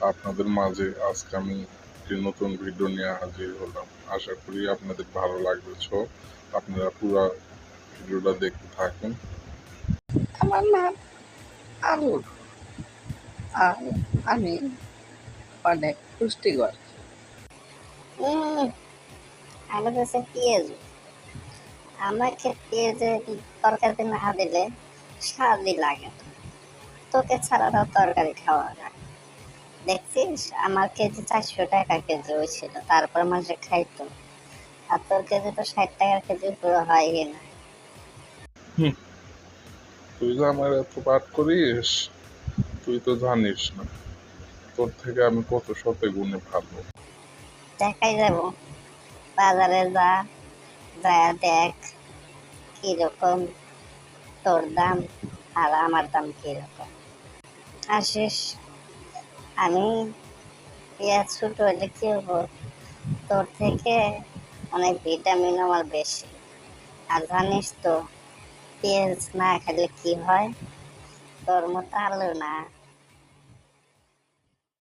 আপনাদের মাঝে আজকে আমি একটি নতুন ভিডিও নিয়ে হাজির হলাম। আশা করি আপনাদের ভালো লাগবে। আপনারা পুরো ভিডিওটা দেখতে থাকুন। আমার নাম আলু। আর আমি অনেক পুষ্টিকর। উম, আমার কাছে পেঁয়াজ, আমাকে পেঁয়াজের তরকারিতে না দিলে স্বাদই লাগে না। তোকে ছাড়াটা তরকারি খাওয়া যায়। দেখছিস আমার কেজি 400 টাকা কেজি হয়েছিল, তারপর মাসে খাইতো। আর তোর কেজি তো 60 টাকা কেজি পুরো হয় না। হুম, তুই যে আমার এত পাঠ করিস, তুই তো জানিস না তোর থেকে আমি কত শতে গুণে ভালো। দেখাই যাবো, বাজারে যা দেখ কিরকম তোর দাম আর আমার দাম কিরকম। আসিস, আমি পেঁয়াজ ছোট হলে কি হবো, তোর থেকে অনেক ভিটামিন আমার বেশি। আর জানিস তো পেঁয়াজ না খেলে কি হয়, তোর মতো আলু না,